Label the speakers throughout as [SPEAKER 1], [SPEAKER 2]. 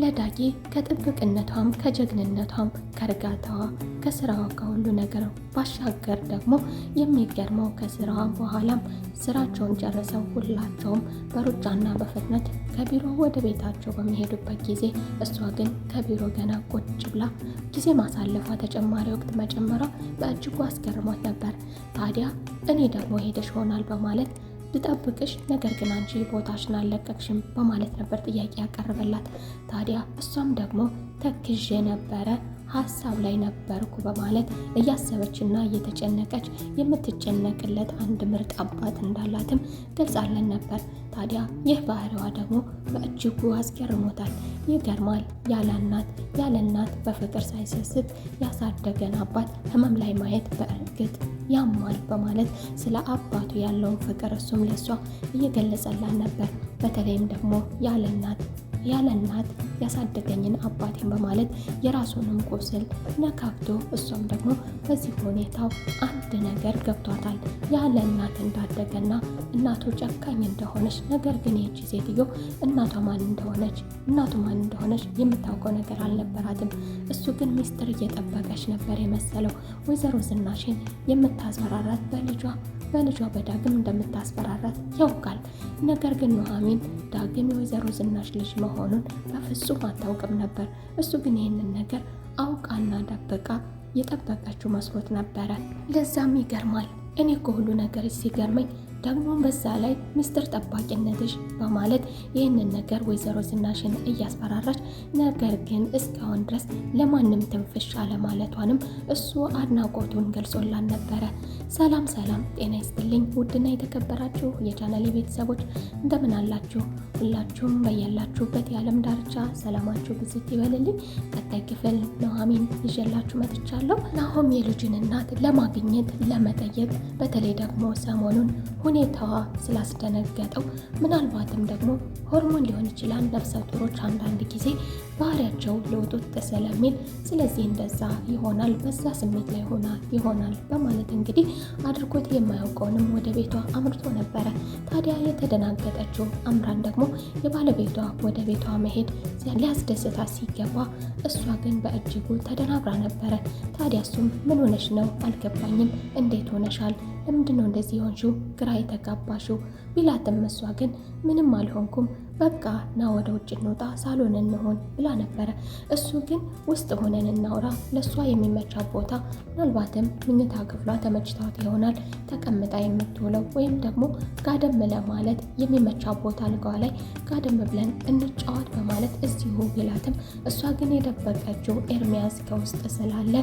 [SPEAKER 1] ለዳጊ ከጥብቅነቷም ከጀግንነቷም ከእርጋታዋ ከስራዋ ከሁሉ ነገር ባሻገር ደግሞ የሚገርመው ከስራዋ በኋላም ስራቸውን ጨርሰው ሁላቸውም በሩጫና በፍጥነት ከቢሮ ወደ ቤታቸው በሚሄዱበት ጊዜ እሷ ግን ከቢሮ ገና ቁጭ ብላ ጊዜ ማሳለፏ ተጨማሪ ወቅት መጨመሯ በእጅጉ አስገርሟት ነበር። ታዲያ እኔ ደግሞ ሄደሽ ሆናል በማለት ልጠብቅሽ፣ ነገር ግን አንቺ ቦታሽን አልለቀቅሽም በማለት ነበር ጥያቄ ያቀረበላት። ታዲያ እሷም ደግሞ ተክዤ ነበረ፣ ሀሳብ ላይ ነበርኩ በማለት እያሰበችና እየተጨነቀች የምትጨነቅለት አንድ ምርጥ አባት እንዳላትም ገልጻለን ነበር። ታዲያ ይህ ባህሪዋ ደግሞ በእጅጉ አስገርሞታል። ይገርማል። ያለ እናት በፍቅር ሳይሰስት ያሳደገን አባት ህመም ላይ ማየት በእርግጥ ያማል በማለት ስለ አባቱ ያለውን ፍቅር እሱም ለሷ እየገለጸላን ነበር። በተለይም ደግሞ ያለ እናት ያሳደገኝን አባቴን በማለት የራሱንም ቁስል ነካክቶ እሷም ደግሞ በዚህ ሁኔታው አንድ ነገር ገብቷታል። ያለ እናት እንዳደገና እናቱ ጨካኝ እንደሆነች፣ ነገር ግን ይህቺ ሴትዮ እናቱ ማን እንደሆነች የምታውቀው ነገር አልነበራትም። እሱ ግን ሚስጥር እየጠበቀች ነበር የመሰለው። ወይዘሮ ዝናሽን የምታስፈራራት በልጇ በዳግም እንደምታስፈራራት ያውቃል። ነገር ግን ኑሐሚን ዳግም የወይዘሮ ዝናሽ ልጅ መሆኑን በፍጹም አታውቅም ነበር። እሱ ግን ይህንን ነገር አውቃና ደብቃ የጠበቀችው መስሎት ነበረ። ለዛም ይገርማል። እኔ ከሁሉ ነገር ሲገርመኝ ደግሞ በዛ ላይ ሚስጥር ጠባቂነትሽ በማለት ይህንን ነገር ወይዘሮ ዝናሽን እያስፈራራች፣ ነገር ግን እስካሁን ድረስ ለማንም ትንፍሽ አለማለቷንም እሱ አድናቆቱን ገልጾላን ነበረ። ሰላም ጤና ይስጥልኝ ውድና የተከበራችሁ የቻናሌ ቤተሰቦች እንደምን አላችሁ? ሁላችሁም በያላችሁበት የዓለም ዳርቻ ሰላማችሁ ብዝት ይበልልኝ። ቀጣይ ክፍል ኑሐሚን ይዤላችሁ መጥቻለሁ። ናሆም የልጁን እናት ለማግኘት ለመጠየቅ፣ በተለይ ደግሞ ሰሞኑን ሁኔታዋ ስላስደነገጠው ምናልባትም ደግሞ ሆርሞን ሊሆን ይችላል። ነፍሰ ጡሮች አንዳንድ ጊዜ ባህሪያቸው ለውጡት ስለሚል ስለዚህ እንደዛ ይሆናል፣ በዛ ስሜት ላይ ሆና ይሆናል በማለት እንግዲህ አድርጎት የማያውቀውንም ወደ ቤቷ አምርቶ ነበረ። ታዲያ የተደናገጠችው አምራን ደግሞ የባለቤቷ ወደ ቤቷ መሄድ ሊያስደስታት ሲገባ እሷ ግን በእጅጉ ተደናብራ ነበረ። ታዲያ እሱም ምን ሆነሽ ነው አልገባኝም፣ እንዴት ሆነሻል? ለምንድነው እንደዚህ ሆንሽው? ግራ የተጋባሽው ቢላትም እሷ ግን ምንም አልሆንኩም፣ በቃ ና ወደ ውጭ እንውጣ፣ ሳሎን እንሆን ብላ ነበረ። እሱ ግን ውስጥ ሆነን እናውራ፣ ለሷ የሚመቻት ቦታ ምናልባትም ምኝታ ክፍሏ ተመችታት ይሆናል ተቀምጣ የምትውለው፣ ወይም ደግሞ ጋደም ለማለት የሚመቻት ቦታ አልጋዋ ላይ ጋደም ብለን እንጫወት በማለት እዚሁ ቢላትም እሷ ግን የደበቀችው ኤርሚያስ ከውስጥ ስላለ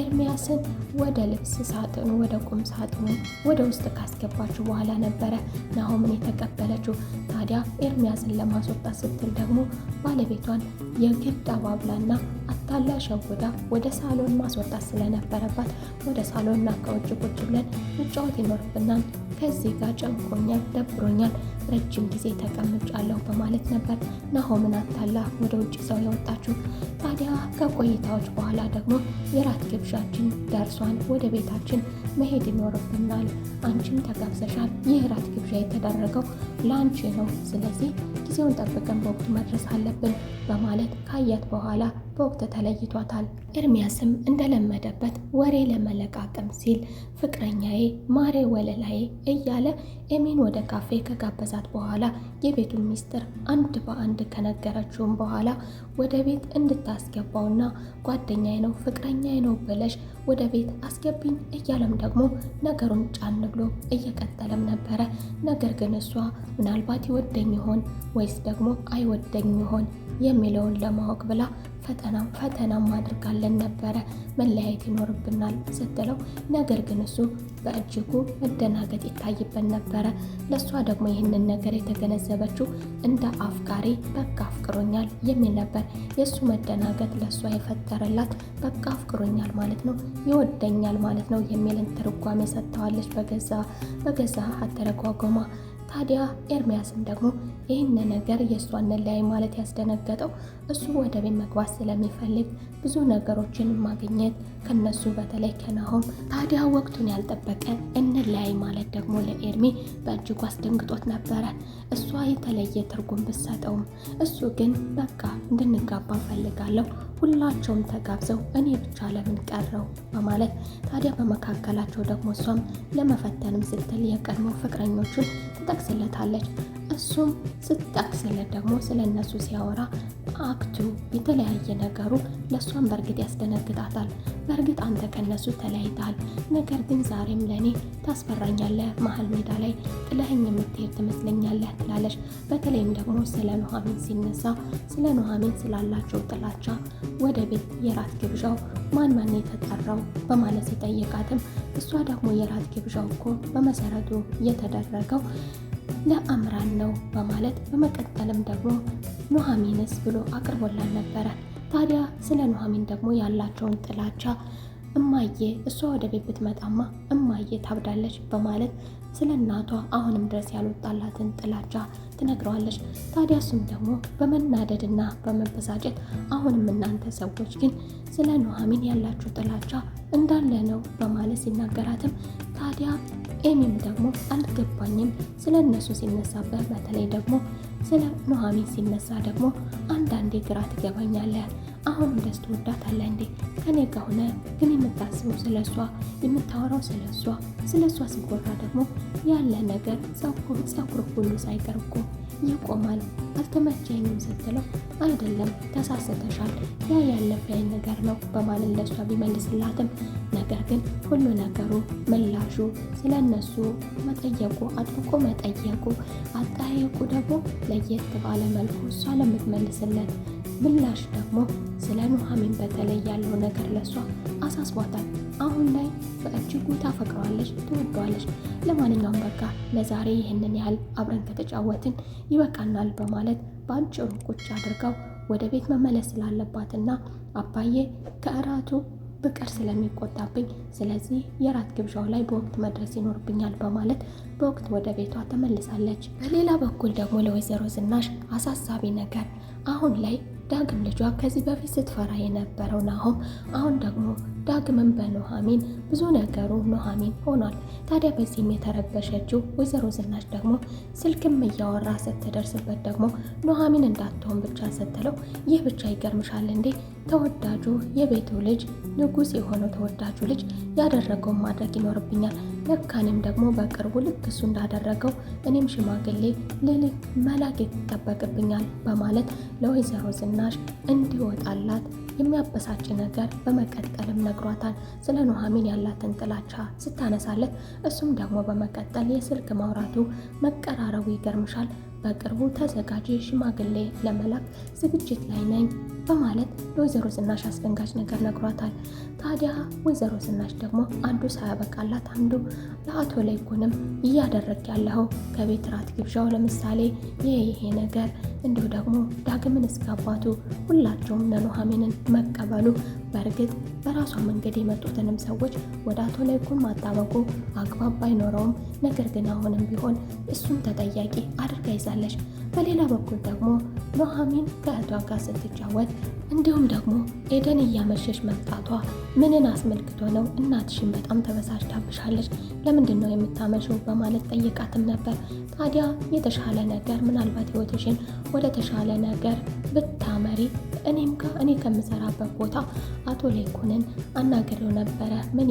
[SPEAKER 1] ኤርሚያስን ወደ ልብስ ሳጥኑ ወደ ቁም ሳጥኑ ወደ ውስጥ ካስገባችው በኋላ ነበረ ናሆምን የተቀበለችው። ታዲያ ኤርሚያስን ለማስወጣት ስትል ደግሞ ባለቤቷን የግድ አባብላና አታላ ሸውዳ ወደ ሳሎን ማስወጣት ስለነበረባት ወደ ሳሎንና ከውጭ ቁጭ ብለን መጫወት ይኖርብናል፣ ከዚህ ጋር ጨንቆኛል፣ ደብሮኛል፣ ረጅም ጊዜ ተቀምጫለሁ በማለት ነበር ናሆምን አታላ ወደ ውጭ ሰው ያወጣችው። ታዲያ ከቆይታዎች በኋላ ደግሞ የራት ግብዣችን ደርሷል፣ ወደ ቤታችን መሄድ ይኖርብናል፣ አንቺም ተጋብዘሻል፣ ይህ ራት ግብዣ የተደረገው ለአንቺ ነው፣ ስለዚህ ጊዜውን ጠብቀን በወቅቱ መድረስ አለብን በማለት ካያት በኋላ በወቅት ተለይቷታል። ኤርሚያስም እንደለመደበት ወሬ ለመለቃቀም ሲል ፍቅረኛዬ፣ ማሬ፣ ወለላዬ እያለ ኤሚን ወደ ካፌ ከጋበዛት በኋላ የቤቱን ሚስጥር አንድ በአንድ ከነገረችውም በኋላ ወደ ቤት እንድታስገባውና ጓደኛዬ ነው ፍቅረኛዬ ነው ብለሽ ወደ ቤት አስገቢኝ እያለም ደግሞ ነገሩን ጫን ብሎ እየቀጠለም ነበረ። ነገር ግን እሷ ምናልባት ይወደኝ ይሆን ወይስ ደግሞ አይወደኝ ይሆን የሚለውን ለማወቅ ብላ ፈተናም አድርጋለን ነበረ። መለያየት ይኖርብናል ስትለው፣ ነገር ግን እሱ በእጅጉ መደናገጥ ይታይበት ነበረ። ለእሷ ደግሞ ይህንን ነገር የተገነዘበችው እንደ አፍቃሪ በቃ አፍቅሮኛል የሚል ነበር። የእሱ መደናገጥ ለእሷ የፈጠረላት በቃ አፍቅሮኛል ማለት ነው፣ ይወደኛል ማለት ነው የሚልን ትርጓሜ ሰጥተዋለች በገዛ አተረጓጎማ። ታዲያ ኤርሚያስም ደግሞ ይህን ነገር የእሷን እንለያይ ማለት ያስደነገጠው እሱ ወደ ቤት መግባት ስለሚፈልግ ብዙ ነገሮችን ማግኘት ከነሱ በተለይ ከናሆም። ታዲያ ወቅቱን ያልጠበቀ እንለያይ ማለት ደግሞ ለኤርሚ በእጅጉ አስደንግጦት ነበረ። እሷ የተለየ ትርጉም ብትሰጠውም እሱ ግን በቃ እንድንጋባ ፈልጋለሁ፣ ሁላቸውም ተጋብዘው እኔ ብቻ ለምን ቀረው በማለት ታዲያ በመካከላቸው ደግሞ እሷም ለመፈተንም ስትል የቀድሞ ፍቅረኞቹን ትጠቅስለታለች። እሱም ስትጠቅስለት ደግሞ ስለ እነሱ ሲያወራ አክቱ የተለያየ ነገሩ ለእሷም በእርግጥ ያስደነግጣታል። በእርግጥ አንተ ከነሱ ተለያይተሃል፣ ነገር ግን ዛሬም ለእኔ ታስፈራኛለህ፣ መሀል ሜዳ ላይ ጥለኸኝ የምትሄድ ትመስለኛለህ ትላለች። በተለይም ደግሞ ስለ ኑሐሚን ሲነሳ ስለ ኑሐሚን ስላላቸው ጥላቻ ወደ ቤት የራት ግብዣው ማን የተጠራው በማለት ሲጠይቃትም እሷ ደግሞ የራት ግብዣው እኮ በመሰረቱ የተደረገው ለአምራን ነው በማለት በመቀጠልም ደግሞ ኑሐሚንስ ብሎ አቅርቦላን ነበረ። ታዲያ ስለ ኑሐሚን ደግሞ ያላቸውን ጥላቻ እማዬ እሷ ወደ ቤት ብትመጣማ እማዬ ታብዳለች በማለት ስለ እናቷ አሁንም ድረስ ያልወጣላትን ጥላቻ ትነግረዋለች። ታዲያ እሱም ደግሞ በመናደድና በመበሳጨት አሁንም እናንተ ሰዎች ግን ስለ ኑሐሚን ያላችሁ ጥላቻ እንዳለ ነው በማለት ሲናገራትም ታዲያ ኤሚም ደግሞ አልገባኝም ስለ እነሱ ሲነሳበት በተለይ ደግሞ ስለ ኑሐሚን ሲነሳ ደግሞ አንዳንዴ ግራ ትገባኛለህ። አሁንም ደስ ትወዳታለህ እንዴ? ከኔ ጋር ሆነ ግን የምታስበው ስለሷ የምታወራው ስለሷ ሲጎራ ደግሞ ያለ ነገር ጸጉር ሁሉ ሳይቀር እኮ ይቆማል። አልተመቸኝም ስትለው አይደለም ተሳስተሻል፣ ያ ያለፈ ነገር ነው በማለት ለሷ ቢመልስላትም ነገር ግን ሁሉ ነገሩ ምላሹ ስለ እነሱ መጠየቁ አጥብቆ መጠየቁ አጠያየቁ ደግሞ ለየት ባለ መልኩ እሷ ለምትመልስለት ምላሽ ደግሞ ስለ ኑሐሚን በተለይ ያለው ነገር ለሷ አሳስቧታል። አሁን ላይ በእጅጉ ታፈቅረዋለች፣ ትወደዋለች። ለማንኛውም በቃ ለዛሬ ይህንን ያህል አብረን ከተጫወትን ይበቃናል በማለት በአጭሩ ቁጭ አድርገው ወደ ቤት መመለስ ስላለባትና አባዬ ከእራቱ ብቀር ስለሚቆጣብኝ ስለዚህ የራት ግብዣው ላይ በወቅት መድረስ ይኖርብኛል በማለት በወቅት ወደ ቤቷ ተመልሳለች። በሌላ በኩል ደግሞ ለወይዘሮ ዝናሽ አሳሳቢ ነገር አሁን ላይ ዳግም ልጇ ከዚህ በፊት ስትፈራ የነበረው ናሆም አሁን ደግሞ ዳግምን በኑሐሚን ብዙ ነገሩ ኑሐሚን ሆኗል። ታዲያ በዚህም የተረበሸችው ወይዘሮ ዝናሽ ደግሞ ስልክም እያወራ ስትደርስበት ደግሞ ኑሐሚን እንዳትሆን ብቻ ስትለው ይህ ብቻ ይገርምሻል እንዴ ተወዳጁ የቤቱ ልጅ ንጉሥ የሆነው ተወዳጁ ልጅ ያደረገውን ማድረግ ይኖርብኛል። ለካኔም ደግሞ በቅርቡ ልክ እሱ እንዳደረገው እኔም ሽማግሌ ልልክ መላክ ይጠበቅብኛል በማለት ለወይዘሮ ዝናሽ እንዲወጣላት የሚያበሳጭ ነገር በመቀጠልም ነግሯታል። ስለ ኑሐሚን ያላትን ጥላቻ ስታነሳለት እሱም ደግሞ በመቀጠል የስልክ ማውራቱ መቀራረቡ ይገርምሻል፣ በቅርቡ ተዘጋጂ ሽማግሌ ለመላክ ዝግጅት ላይ ነኝ በማለት ለወይዘሮ ዝናሽ አስደንጋጭ ነገር ነግሯታል። ታዲያ ወይዘሮ ዝናሽ ደግሞ አንዱ ሳያበቃላት አንዱ ለአቶ ለይኩንም እያደረግ ያለው ከቤት ራት ግብዣው ለምሳሌ ይሄ ነገር እንዲሁ ደግሞ ዳግምን እስከ አባቱ ሁላቸውም ኑሐሚንን መቀበሉ በእርግጥ በራሷ መንገድ የመጡትንም ሰዎች ወደ አቶ ለይኩን ማጣበቁ አግባብ ባይኖረውም ነገር ግን አሁንም ቢሆን እሱም ተጠያቂ አድርጋ ይዛለች። በሌላ በኩል ደግሞ ኑሐሚን ከእህቷ ጋር ስትጫወት እንዲሁም ደግሞ ኤደን እያመሸች መምጣቷ ምንን አስመልክቶ ነው? እናትሽን በጣም ተበሳጭታብሻለች፣ ለምንድን ነው የምታመሸው በማለት ጠይቃትም ነበር። ታዲያ የተሻለ ነገር ምናልባት ህይወትሽን ወደ ተሻለ ነገር ብታመሪ እኔ ከምሰራበት ቦታ አቶ ለይኩንን አናግሬው ነበረ፣ ምን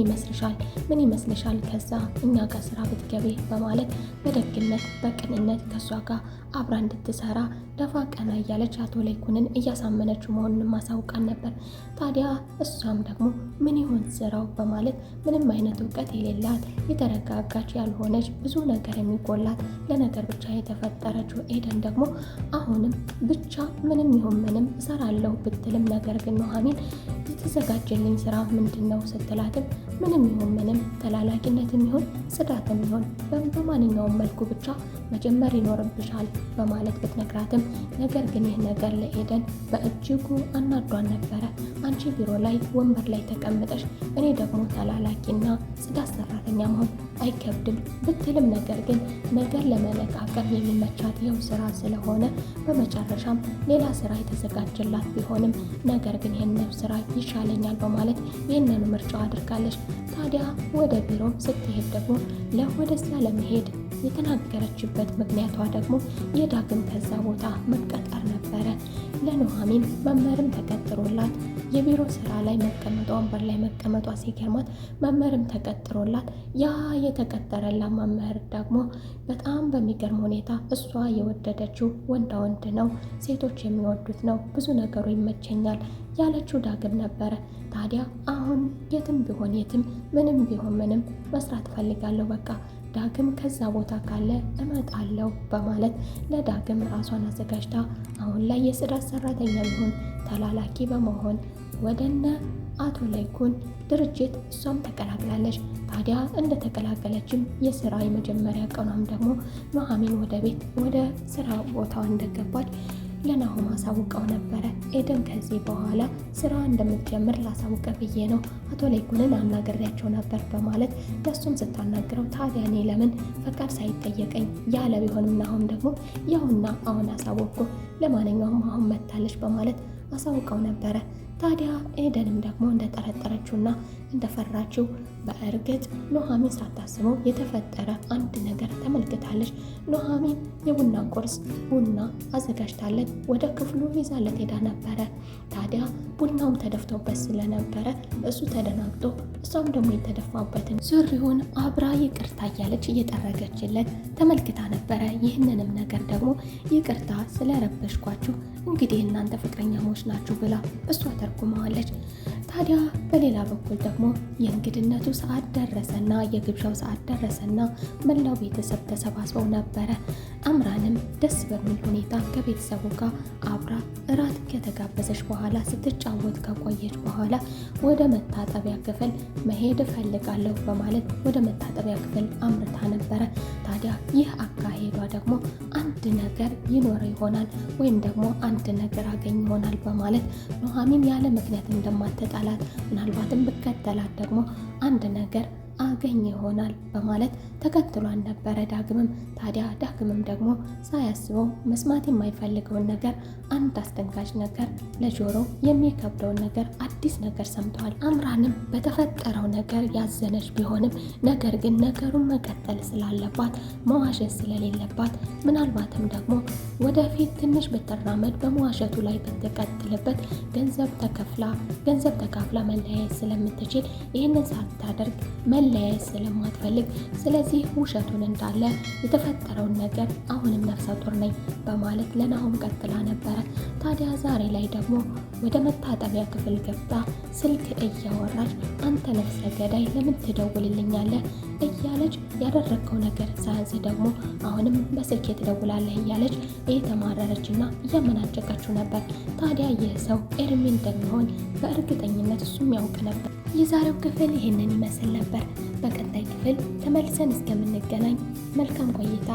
[SPEAKER 1] ይመስልሻል ከዛ እኛ ጋር ስራ ብትገቢ በማለት በደግነት በቅንነት ከሷ ጋር አብራ እንድትሰራ ደፋ ቀና እያለች አቶ ለይኩንን እያሳመነችው መሆኑን ማሳውቃን ነበር። ታዲያ እሷም ደግሞ ምን ይሆን ስራው በማለት ምንም አይነት እውቀት የሌላት የተረጋጋች ያልሆነች ብዙ ነገር የሚጎላት ለነገር ብቻ የተፈጠረችው ኤደን ደግሞ አሁንም ብቻ ምንም ይሁን ምንም እሰራለሁ እሄዳለሁ ብትልም ነገር ግን ኑሐሚን የተዘጋጀልኝ ስራ ምንድን ነው ስትላትም ምንም ይሁን ምንም ተላላኪነትም ይሁን ጽዳትም ይሁን በማንኛውም መልኩ ብቻ መጀመር ይኖርብሻል በማለት ብትነግራትም ነገር ግን ይህ ነገር ለኤደን በእጅጉ አናዷን ነበረ። አንቺ ቢሮ ላይ ወንበር ላይ ተቀምጠሽ እኔ ደግሞ ተላላኪና ጽዳት ሰራተኛ መሆን አይከብድም ብትልም ነገር ግን ነገር ለመለቃቀም የሚመቻት ይኸው ስራ ስለሆነ በመጨረሻም ሌላ ስራ የተዘጋጀላት ቢሆንም ነገር ግን ይህንን ስራ ይሻለኛል በማለት ይህንን ምርጫ አድርጋለች። ታዲያ ወደ ቢሮ ስትሄድ ደግሞ ወደዛ ለመሄድ የተናገረችበት ምክንያቷ ደግሞ የዳግም ከዛ ቦታ መቀጠር ነበረ። ለኑሐሚን መምህርም ተቀጥሮላት የቢሮ ስራ ላይ መቀመጧ ወንበር ላይ መቀመጧ ሲገርማት መምህርም ተቀጥሮላት ያ የተቀጠረላት መምህር ደግሞ በጣም በሚገርም ሁኔታ እሷ የወደደችው ወንዳ ወንድ ነው፣ ሴቶች የሚወዱት ነው፣ ብዙ ነገሩ ይመቸኛል ያለችው ዳግም ነበረ። ታዲያ አሁን የትም ቢሆን የትም ምንም ቢሆን ምንም መስራት እፈልጋለሁ፣ በቃ ዳግም ከዛ ቦታ ካለ እመጣለሁ በማለት ለዳግም ራሷን አዘጋጅታ አሁን ላይ የጽዳት ሰራተኛ ቢሆን ተላላኪ በመሆን ወደነ አቶ ለይኩን ድርጅት እሷም ተቀላቅላለች። ታዲያ እንደተቀላቀለችም የስራ የመጀመሪያ ቀኗም ደግሞ ኑሐሚን ወደ ቤት ወደ ስራ ቦታዋ እንደገባች ለናሆም አሳውቀው ነበረ። ኤደን ከዚህ በኋላ ስራ እንደምትጀምር ላሳውቀ ብዬ ነው አቶ ለይኩንን አናግሬያቸው ነበር በማለት ለሱም ስታናግረው ታዲያ እኔ ለምን ፈቃድ ሳይጠየቀኝ ያለ ቢሆንም ናሆም ደግሞ ያውና አሁን አሳወቅኩ፣ ለማንኛውም አሁን መታለች በማለት አሳውቀው ነበረ። ታዲያ ኤደንም ደግሞ እንደጠረጠረችውና እንደፈራችው በእርግጥ ኑሐሚን ሳታስበው የተፈጠረ አንድ ነገር ተመልክታለች። ኑሐሚን የቡና ቁርስ ቡና አዘጋጅታለት ወደ ክፍሉ ይዛለት ሄዳ ነበረ። ታዲያ ቡናውም ተደፍቶበት ስለነበረ እሱ ተደናግጦ እሷም ደግሞ የተደፋበትን ሱሪውን አብራ ይቅርታ እያለች እየጠረገችለት ተመልክታ ነበረ። ይህንንም ነገር ደግሞ ይቅርታ ስለረበሽኳችሁ እንግዲህ እናንተ ፍቅረኛሞች ናችሁ ብላ እሷ ተርጉመዋለች። ታዲያ በሌላ በኩል ደግሞ የእንግድነቱ ሰዓት ደረሰና የግብዣው ሰዓት ደረሰና መላው ቤተሰብ ተሰባስበው ነበረ። አምራንም ደስ በሚል ሁኔታ ከቤተሰቡ ጋር አብራ እራት ከተጋበዘች በኋላ ስትጫወት ከቆየች በኋላ ወደ መታጠቢያ ክፍል መሄድ እፈልጋለሁ በማለት ወደ መታጠቢያ ክፍል አምርታ ነበረ። ታዲያ ይህ አካሄዷ ደግሞ አንድ ነገር ይኖር ይሆናል ወይም ደግሞ አንድ ነገር አገኝ ይሆናል በማለት ኑሐሚን ያለ ምክንያት እንደማትጠላት ምናልባትም ብከተላት ደግሞ አንድ ነገር አገኝ ይሆናል በማለት ተከትሏን ነበረ ዳግምም። ታዲያ ዳግምም ደግሞ ሳያስበው መስማት የማይፈልገውን ነገር አንድ አስደንጋጭ ነገር ለጆሮ የሚከብደውን ነገር አዲስ ነገር ሰምተዋል። አምራንም በተፈጠረው ነገር ያዘነች ቢሆንም ነገር ግን ነገሩን መቀጠል ስላለባት መዋሸት ስለሌለባት ምናልባትም ደግሞ ወደፊት ትንሽ ብትራመድ በመዋሸቱ ላይ ብትቀጥልበት ገንዘብ ተካፍላ መለያየት ስለምትችል ይህንን ሳታደርግ መለያየት ስለማትፈልግ ስለዚህ ውሸቱን እንዳለ የተፈጠረውን ነገር አሁንም ነፍሰ ጡር ነኝ በማለት ለናሆም ቀጥላ ነበረ። ታዲያ ዛሬ ላይ ደግሞ ወደ መታጠቢያ ክፍል ገብታ ስልክ እያወራች አንተ ነፍሰ ገዳይ ለምን ትደውልልኛለህ እያለች ያደረግከው ነገር ሳያንስ ደግሞ አሁንም በስልክ ትደውላለህ እያለች እየተማረረችና እያመናጨቀችው ነበር። ታዲያ ይህ ሰው ኤርሚ እንደሚሆን በእርግጠኝነት እሱም ያውቅ ነበር። የዛሬው ክፍል ይህንን ይመስል ነበር። በቀጣይ ክፍል ተመልሰን እስከምንገናኝ መልካም ቆይታ